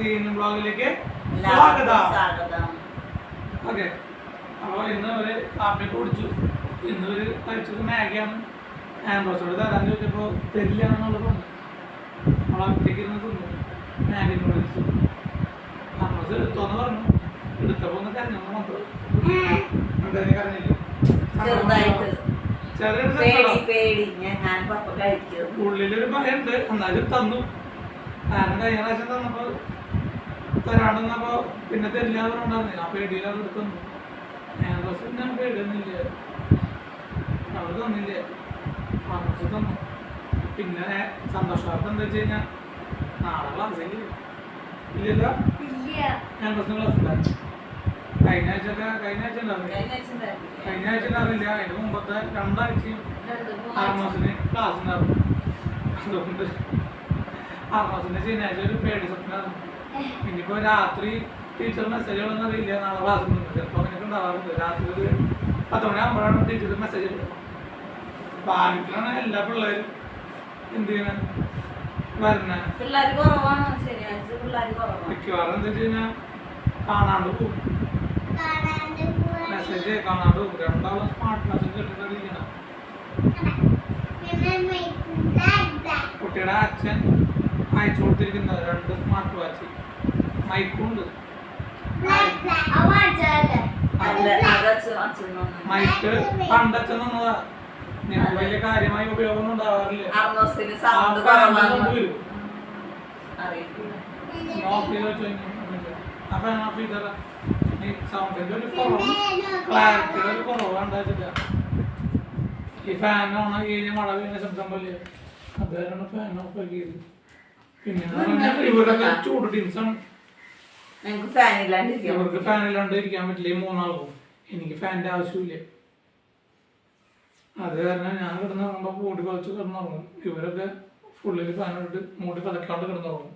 ബ്ലോഗിലേക്ക് സ്വാഗതം. ഓക്കെ, അപ്പോൾ ഇന്ന് ഒരു കാപ്പി കുടിച്ചു. ഇന്ന് ഒരു കഴിച്ചത് മാഗിയാണ്. ആൻഡ്രോസോട് തരാൻ ചോദിച്ചപ്പോൾ തരില്ലാന്നുള്ളത് പറഞ്ഞു. നമ്മൾ ഒറ്റയ്ക്ക് ഇരുന്ന് തിന്നു മാഗി നൂഡിൽസ്. ആൻഡ്രോസ് എടുത്തോന്ന് പറഞ്ഞു. എടുത്തപ്പോൾ ഒന്ന് കരഞ്ഞെന്ന് മാത്രം. എന്തായാലും കരഞ്ഞില്ല. ഉള്ളിലൊരു ഭയമുണ്ട്, എന്നാലും തന്നു. കാരണം കഴിഞ്ഞ പ്രാവശ്യം തന്നപ്പോൾ തരാണ്ടെന്നപ്പോൾ പിന്നെ തരില്ലാതെ ഉണ്ടായിരുന്നു. ആ പേടിയിലാണ് എടുത്തു. ദിവസം ഞാൻ പേടിയൊന്നുമില്ല, അവർ തന്നില്ല, മനസ്സ് തന്നു. പിന്നെ സന്തോഷവാർത്ത എന്താ വെച്ച് കഴിഞ്ഞാൽ നാളെ ക്ലാസ്സിൽ ഇല്ലല്ലോ. ഞാൻ പ്രശ്നം ക്ലാസ് ഉണ്ടായിരുന്നു. കഴിഞ്ഞ ആഴ്ച ഉണ്ടായിരുന്നില്ല. അതിന് മുമ്പത്തെ രണ്ടാഴ്ചയും 6 മാസത്തിന് ക്ലാസ് ഉണ്ടായിരുന്നു. അതുകൊണ്ട് 6 മാസത്തിന്റെ ശനിയാഴ്ച ഒരു പേടി സ്വപ്നമായിരുന്നു. ഇനിയിപ്പോ രാത്രി ടീച്ചർ മെസ്സേജുകളൊന്നും അറിയില്ല, നാളെ ക്ലാസ് ഉണ്ട്. ചിലപ്പോൾ അങ്ങനെയൊക്കെ ഉണ്ടാവാറുണ്ട്. രാത്രി ഒരു 10 മണിയാകുമ്പോഴാണ് ടീച്ചർ മെസ്സേജ് ഇടുന്നത്. ഭാഗ്യത്തിലാണ് എല്ലാ പിള്ളേരും എന്ത് ചെയ്യണ വരണ. മിക്കവാറും എന്താ വെച്ച് കഴിഞ്ഞാൽ കാണാണ്ട് പോകും, മെസ്സേജ് കാണാണ്ട് പോകും. രണ്ടാളും സ്മാർട്ട് മെസ്സേജ് ഇട്ടിട്ടിരിക്കണം. കുട്ടിയുടെ അച്ഛൻ അയച്ചു കൊടുത്തിരിക്കുന്നത് 2 സ്മാർട്ട് വാച്ച്, മൈക്കുണ്ട്. മൈക്ക് പണ്ടച്ഛൻ തന്നതാ. ഞങ്ങൾക്ക് വലിയ കാര്യമായി ഉപയോഗമൊന്നും ഉണ്ടാവാറില്ല. സൗണ്ടിന്റെ ഒരു കുറവ്, ക്ലാരിറ്റിയുടെ ഒരു കുറവ് ഉണ്ടായിട്ടില്ല. ഈ ഫാൻ ഓൺ ആക്കി കഴിഞ്ഞാൽ മഴ വീണ ശബ്ദം പോലെ അതുകാരാണ് ഫാൻ ഓഫ് ആക്കിയത്. പിന്നെ ഇവരൊക്കെ ചൂട് ടീംസാണ്. ഇവർക്ക് ഫാൻ ഇല്ലാണ്ട് ഇരിക്കാൻ പറ്റില്ല ഈ 3 ആൾക്കും. എനിക്ക് ഫാനിന്റെ ആവശ്യമില്ല. അത് കാരണം ഞാൻ കിടന്നുറങ്ങുമ്പോൾ മൂടി കുറച്ച് കിടന്നുറങ്ങും. ഇവരൊക്കെ ഫുള്ളിൽ ഫാൻ ഇട്ട് മൂടി പതക്കാണ്ട് കിടന്നുറങ്ങും.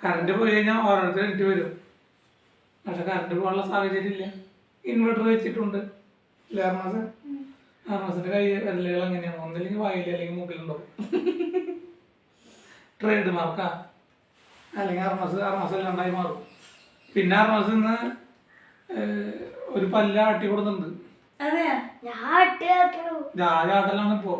കറണ്ട് പോയി കഴിഞ്ഞാൽ ഓരോരുത്തർ എനിക്ക് വരും. പക്ഷെ കറണ്ട് പോകാനുള്ള സാഹചര്യം ഇല്ല. ഇൻവെർട്ടർ വെച്ചിട്ടുണ്ട്. ആർമാസിന്റെ കൈ വിരലുകൾ അങ്ങനെയാണ്. ഒന്നില്ലെങ്കിൽ വായിൽ അല്ലെങ്കിൽ മൂക്കിലുണ്ടാവും. ട്രേഡ് മാർക്കാ. അല്ലെങ്കിൽ ആർമാസ് അല്ലാണ്ടായി മാറും. പിന്നെ ആർമാസ് ഇന്ന് ഒരു പല്ല ആട്ടി കൊടുക്കുന്നുണ്ട്. ആട്ടലാണ് ഇപ്പോ.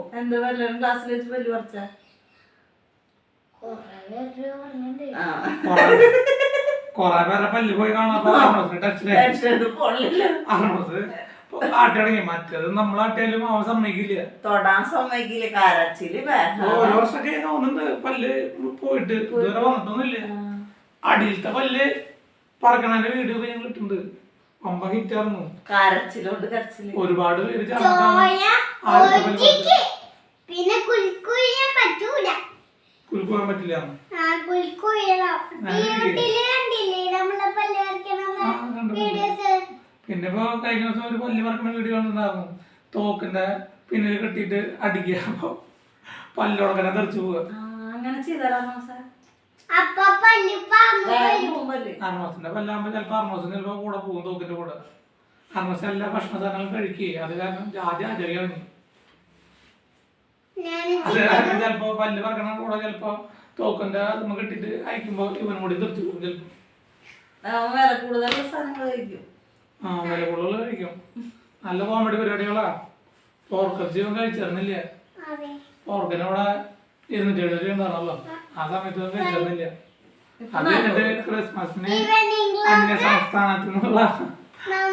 കൊറേ പേരെ പല്ല് പോയി കാണാൻ ആട്ടി തുടങ്ങി. മറ്റേത് നമ്മൾ ആട്ടിയാലും അവൻ സമ്മതിക്കില്ല, തൊടാൻ സമ്മതിക്കില്ല. കരച്ചില് ഓരോ വർഷമൊക്കെ തോന്നുന്നുണ്ട് പല്ല് പോയിട്ട്. ഇതുവരെ വന്നിട്ടൊന്നുമില്ല. അടിയിലത്തെ പല്ല് പറക്കണന്റെ വീഡിയോ ഒക്കെ ഞങ്ങൾ ഇട്ടുണ്ട്. പമ്പ ഹിറ്റായിരുന്നു. കരച്ചിലോണ്ട് കരച്ചില് ഒരുപാട് പേര് കുലുക്കുവാൻ പറ്റില്ല. പിന്നെ ഇപ്പൊ കഴിഞ്ഞ ദിവസം ഒരു പല്ല് പറക്കുന്ന വീഡിയോ കണ്ടിട്ടുണ്ടായിരുന്നു. തോക്കിന്റെ പിന്നിൽ കെട്ടിയിട്ട് അടിക്കുക. അപ്പൊ പല്ലോടക്കനെ തെറിച്ചു പോവുക. ആർമാസിന്റെ പല്ലാകുമ്പോ ചിലപ്പോ ആർമാസിന് ചിലപ്പോ കൂടെ പോകും, തോക്കിന്റെ കൂടെ. ആർമാസ് എല്ലാ ഭക്ഷണ സാധനങ്ങളും കഴിക്കുക. അത് കാരണം ആദ്യം അജയാണ്. അത് കാരണം ചിലപ്പോ പല്ല് പറക്കണ കൂടെ ചിലപ്പോ തോക്കിന്റെ നമുക്ക് ഇട്ടിട്ട് അയക്കുമ്പോ ഇവനും കൂടി തെറിച്ചു പോകും. ചിലപ്പോ വില കൂടുതൽ കഴിക്കും. നല്ല കോമഡി പരിപാടികളാ. പോർക്കർച്ചി കഴിച്ചിരുന്നില്ല. പോർക്കിനവിടെ 270 രൂപ ഉണ്ടാണല്ലോ. ആ സമയത്ത് കഴിച്ചിരുന്നില്ല. അത് കഴിഞ്ഞിട്ട് ക്രിസ്മസിന് അന്യ സംസ്ഥാനത്തു നിന്നുള്ള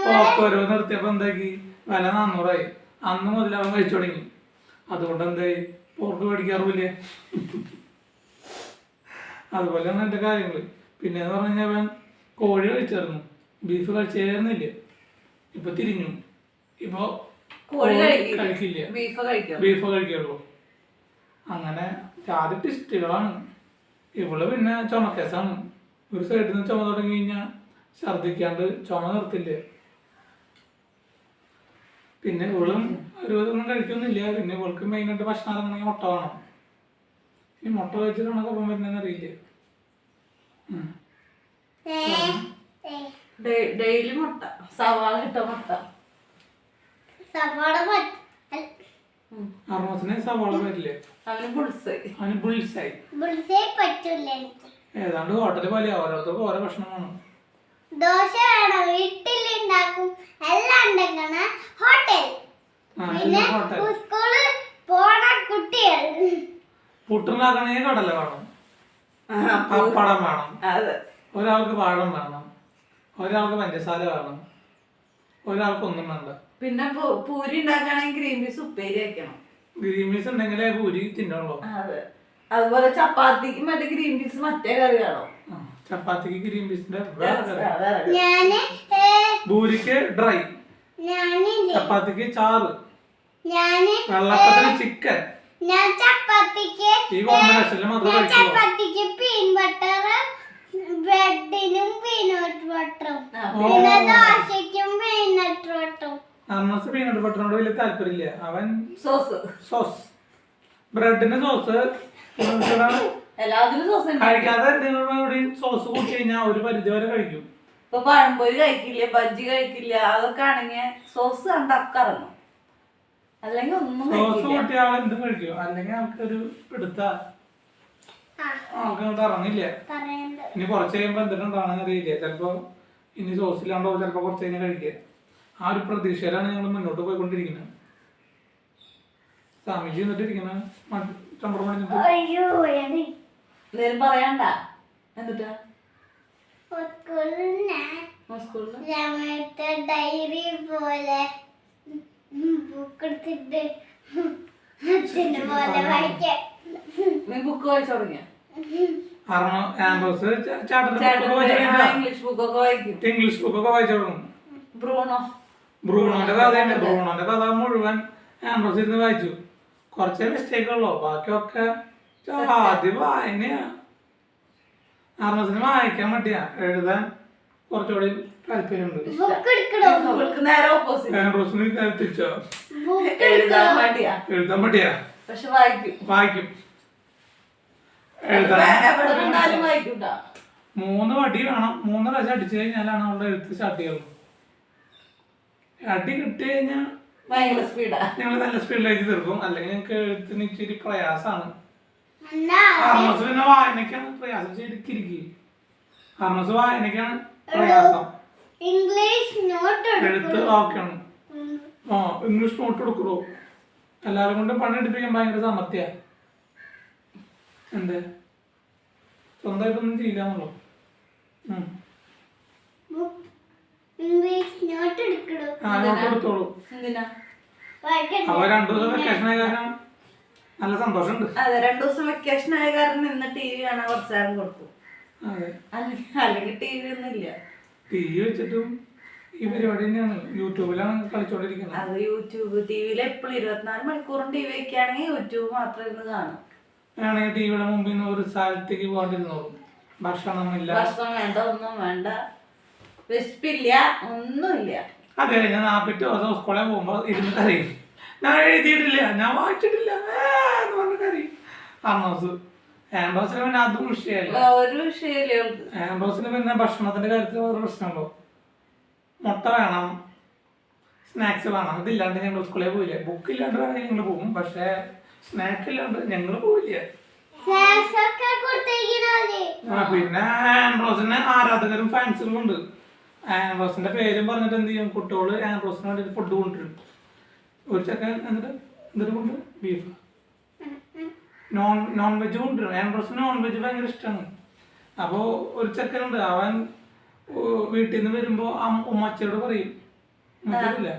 പോർക്ക് ഓരോ നിർത്തിയപ്പോ എന്താക്കി വില 400 ആയി. അന്ന് മുതൽ അവൻ കഴിച്ചു തുടങ്ങി. അതുകൊണ്ട് എന്തായി, പോർക്ക് മേടിക്കാറുമില്ല. അതുപോലെയാണ് എന്റെ കാര്യങ്ങള്. പിന്നെന്ന് പറഞ്ഞു കഴിഞ്ഞാൽ അവൻ കോഴി കഴിച്ചായിരുന്നു, ബീഫ് കഴിച്ചേർന്നില്ല. ഇപ്പൊ തിരിഞ്ഞു. ഇപ്പൊ കഴിക്കില്ല, ബീഫ് കഴിക്കുള്ളൂ. അങ്ങനെ ജാതി ടിസ്റ്റുകളാണ്. ഇവള് പിന്നെ ചുമക്കേസാണ്. ഒരു സൈഡിൽ നിന്ന് ചുമ തുടങ്ങി കഴിഞ്ഞാൽ ഛർദിക്കാണ്ട് ചുമ നിർത്തില്ല. പിന്നെ ഇവളും ഒരു ഇതൊന്നും കഴിക്കൊന്നുമില്ല. പിന്നെ ഇവൾക്ക് മെയിനായിട്ട് ഭക്ഷണം ഇറങ്ങണമെങ്കിൽ മുട്ട വേണം. ഈ മുട്ട കഴിച്ചിട്ടാണ് കുഴപ്പം വരുന്നതെന്ന് അറിയില്ല. ഡെയിലി മുട്ട, സവാള ഇട്ട മുട്ട. അർണോസിന് സവാള വരില്ലേ, അവന് ബുൾസൈ. അവന് ബുൾസായി. പറ്റൂല എനിക്ക്. ഏതാണ്ട് ഹോട്ടല് പോലെ ഓരോരുത്തർക്കും ഓരോ ഭക്ഷണമാണ്. ദോശ വേണം, വീട്ടിലുണ്ടാക്കും, എല്ലാം ഉണ്ടാക്കണ ഹോട്ടൽ. പിന്നെ സ്കൂളിൽ പോണ കുട്ടികൾ പുട്ടുണ്ടാക്കണമെങ്കിൽ കടല വേണം, പപ്പടം വേണം, അതെ. ഒരാൾക്ക് പഴം വേണം, ഒരാൾക്ക് പഞ്ചസാര വേണം, ഒരാൾക്ക് ഒന്നും വേണ്ട. പിന്നെ പൂരി ഉണ്ടാക്കുകയാണെങ്കിൽ ഗ്രീൻ പീസ് ഉപ്പേരി വെക്കണം. ഗ്രീൻ പീസ് ഉണ്ടെങ്കിലേ പൂരി തിന്നുള്ളൂ. അതെ. അതുപോലെ ചപ്പാത്തിക്ക് മറ്റേ ഗ്രീൻ പീസ് മറ്റേ കറി വേണം. ചപ്പാത്തിക്ക് ഗ്രീൻ പീസിന്റെ വേറെ കറി, ഞാന് പൂരിക്ക് ഡ്രൈ, ചപ്പാത്തിക്ക് ചാറ്, ഞാന് വെള്ളപ്പത്തിന് ചിക്കൻ. ഞാൻ ചപ്പാത്തിക്ക് ഈ കോമ്പിനേഷനിൽ മാത്രം കഴിക്കുള്ളൂ. ചപ്പാത്തിക്ക് പീൻ ബട്ടർ, ബ്രെഡിനും പീനട്ട് ബട്ടറും, പിന്നെ ദോശയ്ക്കും പീനട്ട് ബട്ടറും. അർണസ് പീനട്ട് ബട്ടറിനോട് വലിയ താല്പര്യമില്ല. അവൻ സോസ് ബ്രെഡിന് സോസ് എല്ലാത്തിനും സോസ് കഴിക്കാതെ എന്തെങ്കിലും സോസ് കൂട്ടി കഴിഞ്ഞാൽ ഒരു പരിധി വരെ കഴിക്കും. ഇപ്പൊ പഴംപൊരി കഴിക്കില്ല, ബജ്ജി കഴിക്കില്ല, അതൊക്കെ ആണെങ്കിൽ സോസ് കണ്ടറങ്ങും. അല്ലെങ്കിൽ ഒന്നും സോസ് കൂട്ടി ആൾ എന്തും കഴിക്കും. അല്ലെങ്കിൽ ആൾക്കൊരു എടുത്ത ആൾക്ക് ഇറങ്ങില്ല. ഇനി കുറച്ച് കഴിയുമ്പോ എന്തിട്ടുണ്ടാണെന്ന് അറിയില്ല. ചിലപ്പോ ഇനി സോസ് ഇല്ലാണ്ടോ ചിലപ്പോ കുറച്ച് കഴിഞ്ഞാൽ കഴിക്കുക. ആ ഒരു പ്രതീക്ഷയിലാണ് ഞങ്ങൾ മുന്നോട്ട് പോയിക്കൊണ്ടിരിക്കുന്നത്. സ്വാമിജി എന്നിട്ടിരിക്കുന്നത് ചമ്പറം എന്തേലും പറയണ്ട. എന്നിട്ടാ ഡയറി പോലെ ബുക്ക് എടുത്തിട്ട് അച്ഛനെ പോലെ വായിക്കാൻ. നീ ബുക്ക് വായിച്ചു തുടങ്ങിയ? ഇംഗ്ലീഷ് ബുക്കൊക്കെ വായിക്കും. ഇംഗ്ലീഷ് ബുക്കൊക്കെ വായിച്ചു തുടങ്ങും. ബ്രൂണോന്റെ കഥ മുഴുവൻ ആംബ്രോസ് ഇരുന്ന് വായിച്ചു. കുറച്ചേ മിസ്റ്റേക്ക് ഉള്ളൂ, ബാക്കിയൊക്കെ ആദ്യം വായനയാ. ആർമസിന് വായിക്കാൻ മടിയാ, എഴുതാൻ കുറച്ചുകൂടി താല്പര്യമുണ്ട്. ആംബ്രോസിന് തിരിച്ചോ എഴുതാൻ മടിയാ, പക്ഷെ വായിക്കും. 3 അടി വേണം. 3 പ്രാവശ്യം അടിച്ചു കഴിഞ്ഞാലാണ് അവളുടെ എഴുത്ത് സ്റ്റാർട്ട് ചെയ്യുള്ളൂ. അടി കിട്ടി കഴിഞ്ഞാൽ ഭയങ്കര സ്പീഡാ. ഞങ്ങൾ നല്ല സ്പീഡിലേക്ക് തീർക്കും. അല്ലെങ്കിൽ ഞങ്ങൾക്ക് എഴുത്തിന് ഇച്ചിരി പ്രയാസമാണ്. ആർമസ് പിന്നെ വായനക്കാണ് പ്രയാസം. ശരിക്കിരിക്കും. ആർമസ് വായനക്കാണ് പ്രയാസം. എഴുത്ത് ഓക്കെയാണ്. ഇംഗ്ലീഷ് നോട്ട് എടുക്കണോ? എല്ലാവരും കൊണ്ടും പണി എടുപ്പിക്കാൻ ഭയങ്കര സമർത്ഥ്യ. എന്തേ സ്വന്തമായിട്ടൊന്നും ചെയ്യില്ലാന്നുള്ളൂ. നോട്ട് എടുത്തോളൂ. അപ്പൊ 2 ദിവസം വെക്കേഷൻ ആയ കാരണം നല്ല സന്തോഷമുണ്ട്. അതെ, 2 ദിവസം വെക്കേഷൻ ആയ കാരണം ഇന്ന് TV കാണാൻ കുറച്ച് നേരം കൊടുത്തു. അല്ലെങ്കിൽ TV ഒന്നുമില്ല. TV വെച്ചിട്ടും ഈ പരിപാടി തന്നെയാണ്. യൂട്യൂബിലാണ് കളിച്ചോണ്ടിരിക്കുന്നത്. അത് യൂട്യൂബ് TVയിൽ എപ്പോഴും 24 മണിക്കൂറും TV വെക്കുകയാണെങ്കിൽ യൂട്യൂബ് മാത്രം ഇരുന്ന് കാണും. ആണെങ്കിൽ ടിവിയുടെ മുമ്പിൽ നിന്ന് ഒരു സ്ഥലത്തേക്ക് പോകാണ്ടിരുന്നോളും. ഭക്ഷണമില്ല, ഭക്ഷണം വേണ്ട, ഒന്നും വേണ്ട, വിശപ്പില്ല, ഒന്നുമില്ല. അതെ, ഞാൻ 4 ദിവസം സ്കൂളിൽ പോകുമ്പോ ഇരുന്ന് കരയും. ഞാൻ എഴുതിയിട്ടില്ല, ഞാൻ വായിച്ചിട്ടില്ല എന്ന് പറഞ്ഞ കരയും. ആംബോസിന് പിന്നെ അതും വിഷയമല്ല. ആംബോസിന് പിന്നെ ഭക്ഷണത്തിന്റെ കാര്യത്തിൽ വേറെ പ്രശ്നമുണ്ടോ? മുട്ട വേണം, സ്നാക്സ് വേണം. ഇതില്ലാണ്ട് ഞങ്ങൾ സ്കൂളിൽ പോയില്ല. ബുക്ക് ഇല്ലാണ്ട് വേണമെങ്കിൽ ഞങ്ങൾ പോകും, പക്ഷെ സ്നാക്സ് ഇല്ലാണ്ട് ഞങ്ങൾ പോയില്ല. പിന്നെ ആൻഡ്രോസിന് ആരാധകരും ഫാൻസുകളും ഉണ്ട്. ആൻഡ്രോസിന്റെ പേരും പറഞ്ഞിട്ട് എന്ത് ചെയ്യും, കുട്ടികള് ആൻഡ്രോസിന് വേണ്ടി ഫുഡ് കൊണ്ടുവരും. ഒരു ചെക്കൻ എന്നിട്ട് കൊണ്ട് ബീഫ് നോൺ വെജ് കൊണ്ടുവരും. ആൻഡ്രോസിന് നോൺ വെജ് ഭയങ്കര ഇഷ്ടമാണ്. അപ്പോൾ ഒരു ചെക്കനുണ്ട്, അവൻ വീട്ടിൽ നിന്ന് വരുമ്പോ ഉമ്മച്ചയോട് പറയും, ഉമ്മച്ചില്ല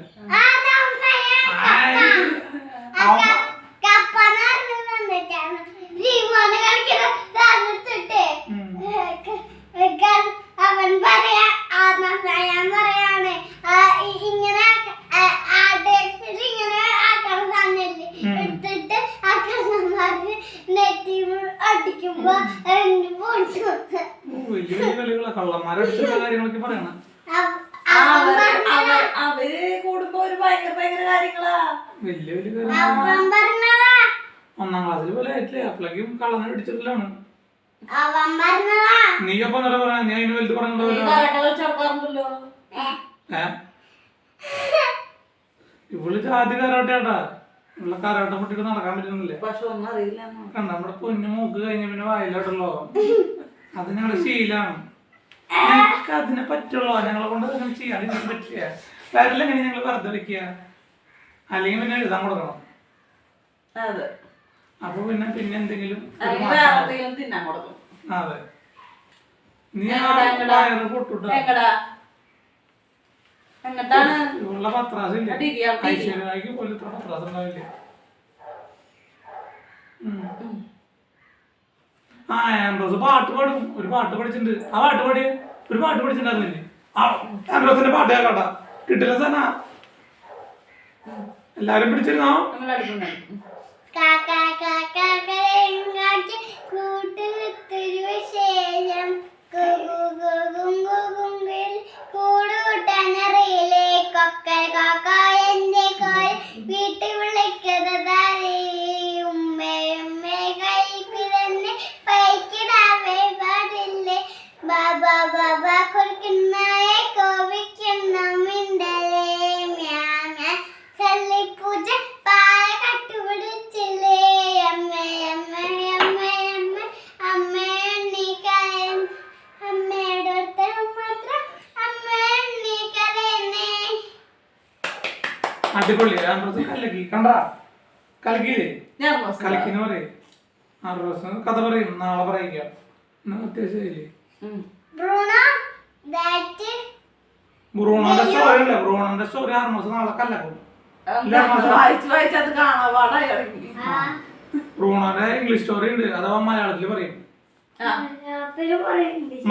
അവൻ പറയാ ഞാൻ പറയാണ് ഇങ്ങനെ ഇങ്ങനെ ആക്കാൻ സാധനല്ലേ എടുത്തിട്ട് ആക്കാന്മാര് നെറ്റി അടിക്കുമ്പോ വലിയ കളികളാ, കള്ളന്മാരടിച്ചുള്ള കാര്യങ്ങളൊക്കെ പറയണം. അവര് കൂടുമ്പോ ഒരു ഭയങ്കര കാര്യങ്ങളാ. വലിയ കാര്യങ്ങൾ 1ാം ക്ലാസ്സിൽ പോലെ ആയിട്ടില്ലേ, അപ്പോഴേക്കും കള്ളനെ അടിച്ചിട്ടില്ലാണ്. നീ അപ്പൊ എന്താ പറയാ, നീ അതിന് വലുത് പറഞ്ഞിട്ടുണ്ടല്ലോ. ഇവള് ജാതി കരാട്ടേട്ടാ. ഉള്ള കരാട്ടം പൊട്ടിട്ട് നടക്കാൻ പറ്റുന്നില്ല. പക്ഷെ ഒന്നും അറിയില്ല. കണ്ട നമ്മുടെ പൊന്നു മൂക്ക് കഴിഞ്ഞ പിന്നെ വായിലോട്ടുള്ളോ അത് ഞങ്ങളുടെ ശീലാണ്. ഞങ്ങൾക്ക് അതിനെ പറ്റുള്ളൂ. ഞങ്ങളെ കൊണ്ട് അങ്ങനെ ചെയ്യാൻ എനിക്ക് പറ്റില്ല. വരലെങ്ങനെ ഞങ്ങൾ വെറുതെ വെക്കുക, അല്ലെങ്കിൽ പിന്നെ എഴുതാൻ കൊടുക്കണം. അതെ, അപ്പൊ പിന്നെ എന്തെങ്കിലും തിന്നാൻ കൊടുക്കും. അതെ, നീ വയറ് പൊട്ടുട്ടോ. ഇവളുടെ പത്രാസ് ഇല്ലേ, ഐശ്വര്യക്ക് പോലും ഇത്ര പത്രാസ് ഉണ്ടാവില്ല. ആ ആൻഡ്രോസ് പാട്ട് പാടും. ഒരു പാട്ട് പഠിച്ചിട്ടുണ്ട്. ആ പാട്ട് പാടിയ ഒരു പാട്ട് പഠിച്ചിട്ടുണ്ടായിരുന്നില്ലേ? ആ ആൻഡ്രോസിന്റെ പാട്ട് കേട്ടാ കിട്ടില്ല സന. എല്ലാരും പിടിച്ചിരുന്നോ? വീട്ടിൽ വിളിക്കുന്നത് ഉമ്മയുമ്മേ കഴിപ്പിതന്നെ പൈക്കിടാവേ പാടില്ലേ ബാബാ ബാബാ കൊടുക്കുന്നേ കോപിക്കുന്ന മിണ്ടലേ മ്യാങ്ങ കള്ളിപ്പൂജ പാല കട്ടുപിടിച്ചില്ലേ അമ്മേ അമ്മേ അമ്മേ അമ്മ അമ്മേ നീ കരൻ അമ്മയുടെ അടുത്ത് മാത്രം അമ്മേ നീ കരയണേ. അടിപൊളി. ആൻഡ്രോസ് കലക്കി കണ്ടാ, കലക്കിയില്ലേ? കലക്കിന്ന് പറയും. ആൻഡ്രോസ് കഥ പറയും, നാളെ പറയിക്കാം. അത്യാവശ്യമില്ലേ ബ്രൂണോന്റെ സ്റ്റോറി ഉണ്ട്. ബ്രൂണോന്റെ സ്റ്റോറി ആൻഡ്രോസ് നാളെ കലക്കും. ബ്രൂണോന്റെ ഇംഗ്ലീഷ് സ്റ്റോറി ഉണ്ട്, അഥവാ മലയാളത്തിൽ പറയും.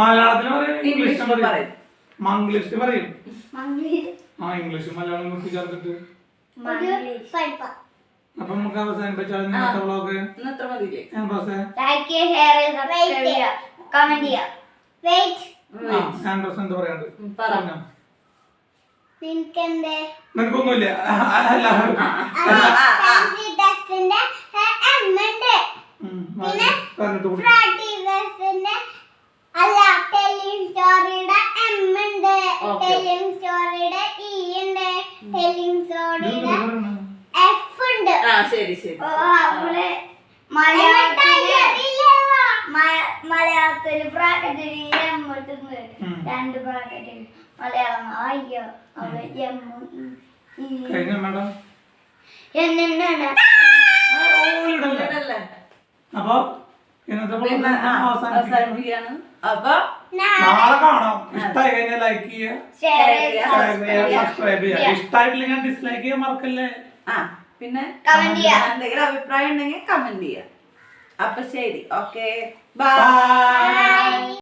മലയാളത്തിൽ പറയും, ഇംഗ്ലീഷിലും പറയും. മംഗ്ലീഷിൽ പറയും. ആ ഇംഗ്ലീഷും മലയാളം നോക്കി ചേർത്തിട്ട്. അപ്പൊ നമുക്ക് അവസാനിപ്പിച്ചാൽ ഇന്നത്തെ വ്ളോഗ് ആൻഡ്രോസ് എന്താ പറയാണ്ട് നിനക്കൊന്നുമില്ല. അല്ല ടെല്ലിംഗ് സ്റ്റോറിയുടെ എം ഉണ്ട്, ടെല്ലിംഗ് സ്റ്റോറിയുടെ ഇ ഉണ്ട്, ടെല്ലിംഗ് സ്റ്റോറിയുടെ എഫ് ഉണ്ട്. മലയാളത്തിൽ ബ്രാക്കറ്റിൽ രണ്ട് ബ്രാക്കറ്റിൽ മലയാളം അയ്യോ അപ്പൊ ഇന്നത്തെ അവസാനിപ്പിക്കുകയാണ്. നാളെ കാണാം. ഇഷ്ടമായി കഴിഞ്ഞാൽ ലൈക്ക് ചെയ്യുക, സബ്സ്ക്രൈബ് ചെയ്യുക. ഇഷ്ടമായിട്ടില്ലെങ്കിൽ ഡിസ്ലൈക്ക് ചെയ്യാൻ മറക്കല്ലേ. പിന്നെ കമന്റ് ചെയ്യാം. എന്തെങ്കിലും അഭിപ്രായം ഉണ്ടെങ്കിൽ കമന്റ് ചെയ്യാം. അപ്പൊ ശരി, ഓക്കെ, ബൈ. ബൈ.